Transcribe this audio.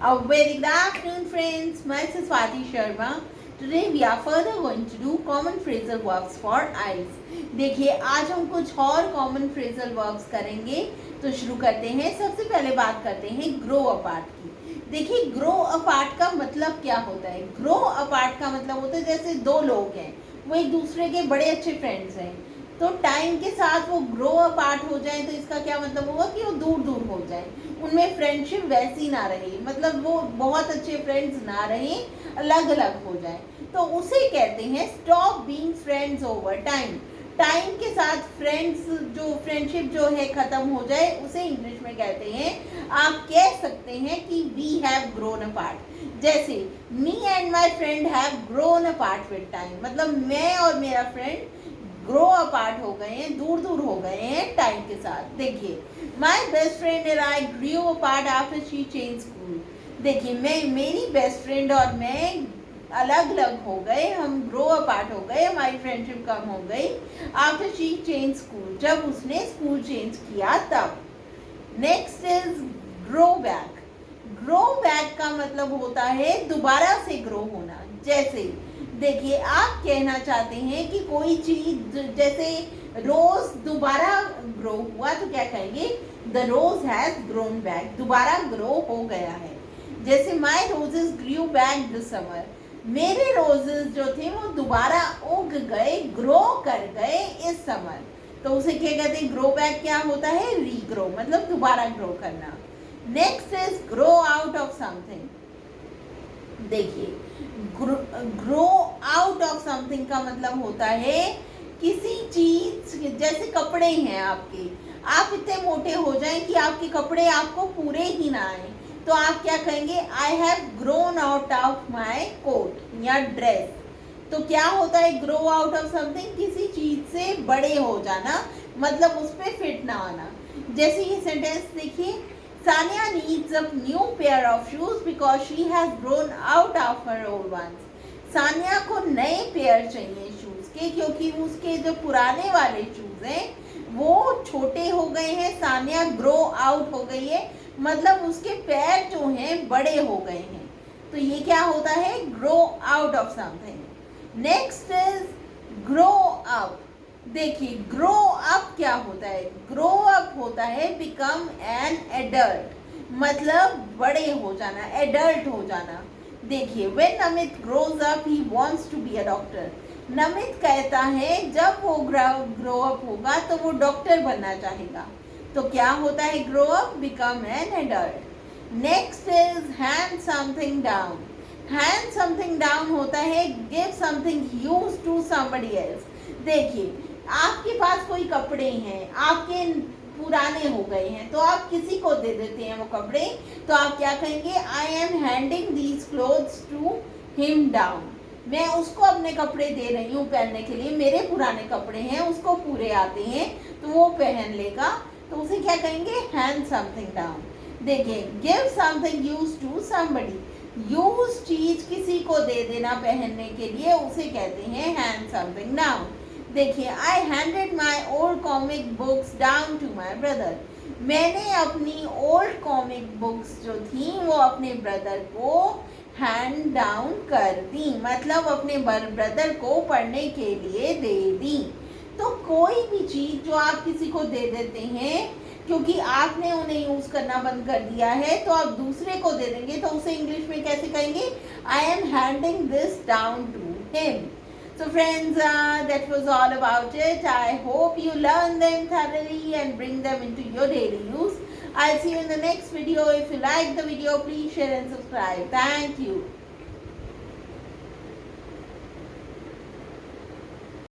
A very good afternoon, friends. Myself Swati Sharma. Today we are further going to do common phrasal verbs for eyes. देखिए आज हम कुछ और common phrasal verbs करेंगे तो शुरू करते हैं। सबसे पहले बात करते हैं grow apart की। देखिए grow apart का मतलब क्या होता है? grow apart का मतलब होता है जैसे दो लोग हैं, वो एक दूसरे के बड़े अच्छे फ्रेंड्स हैं, तो टाइम के साथ वो ग्रो अपार्ट हो जाए तो इसका क्या मतलब होगा कि वो दूर दूर हो जाए, उनमें फ्रेंडशिप वैसी ना रहे, मतलब वो बहुत अच्छे फ्रेंड्स ना रहे, अलग अलग हो जाए, तो उसे कहते हैं stop being friends over time. Time के साथ फ्रेंड्स जो फ्रेंडशिप जो है ख़त्म हो जाए उसे इंग्लिश में कहते हैं, आप कह सकते हैं कि वी हैव ग्रोन अपार्ट। जैसे me and my friend have grown apart with time, मतलब मैं और मेरा फ्रेंड ग्रो अपार्ट हो गए हैं, दूर दूर हो गए हैं टाइम के साथ। देखिए my best friend and I grew apart after she change school. देखिए मेरी बेस्ट फ्रेंड और मैं अलग अलग हो गए, हम ग्रो अपार्ट हो गए, हमारी फ्रेंडशिप कम हो गई आफ्टर शी चेंज स्कूल, जब उसने स्कूल चेंज किया तब। Next is grow back. Grow back का मतलब होता है दोबारा से ग्रो होना। जैसे देखिए आप कहना चाहते हैं कि कोई चीज जैसे रोज दोबारा ग्रो हुआ तो क्या कहेंगे, the rose has grown back, दोबारा ग्रो हो गया है। जैसे my roses grew back this summer, मेरे रोजेस जो थे वो दोबारा उग गए, ग्रो कर गए इस समर, तो उसे क्या कहते हैं, ग्रो बैक क्या होता है, रीग्रो, मतलब दोबारा ग्रो करना। Next is grow out of something. देखिए ग्रो आउट ऑफ समथिंग का मतलब होता है किसी चीज, जैसे कपड़े हैं आपके, आप इतने मोटे हो जाएं कि आपके कपड़े आपको पूरे ही ना आए, तो आप क्या कहेंगे, I have grown out of my coat या ड्रेस। तो क्या होता है ग्रो आउट ऑफ समथिंग, किसी चीज से बड़े हो जाना, मतलब उस पर फिट ना आना। जैसे ये सेंटेंस देखिए, Sanya needs a new pair of shoes because she has grown out of her old ones. Sania को नए पेयर चाहिए शूज के, क्योंकि उसके जो पुराने वाले शूज हैं वो छोटे हो गए हैं। सानिया ग्रो आउट हो गई है, मतलब उसके पैर जो हैं बड़े हो गए हैं, तो ये क्या होता है, grow out of something. Next is grow up. देखिए ग्रो अप क्या होता है, ग्रो अप होता है बिकम एन एडल्ट, मतलब बड़े हो जाना, एडल्ट हो जाना। देखिए when Namit grows up he wants to be a doctor. Namit कहता है जब वो ग्रो अप होगा तो वो डॉक्टर बनना चाहेगा, तो क्या होता है grow up, become an adult. Next is hand something down. Hand something down होता है give something use to somebody else. देखिए आपके पास कोई कपड़े हैं, आपके पुराने हो गए हैं, तो आप किसी को दे देते हैं वो कपड़े, तो आप क्या कहेंगे, I am handing these clothes to him down, मैं उसको अपने कपड़े दे रही हूँ पहनने के लिए, मेरे पुराने कपड़े हैं उसको पूरे आते हैं तो वो पहन लेगा, तो उसे क्या कहेंगे, हैंड समथिंग डाउन। देखिए give something use to somebody, use चीज किसी को दे देना पहनने के लिए, उसे कहते हैं हैंड समथिंग डाउन। देखिए I handed my old comic books down to my brother, मैंने अपनी ओल्ड कॉमिक बुक्स जो थी वो अपने ब्रदर को हैंड डाउन कर दी, मतलब अपने ब्रदर को पढ़ने के लिए दे दी। तो कोई भी चीज़ जो आप किसी को दे देते हैं क्योंकि आपने उन्हें यूज़ करना बंद कर दिया है, तो आप दूसरे को दे देंगे, तो उसे इंग्लिश में कैसे कहेंगे, I am handing this down to him. So friends, that was all about it. I hope you learn them thoroughly and bring them into your daily use. I'll see you in the next video. If you like the video, please share and subscribe. Thank you.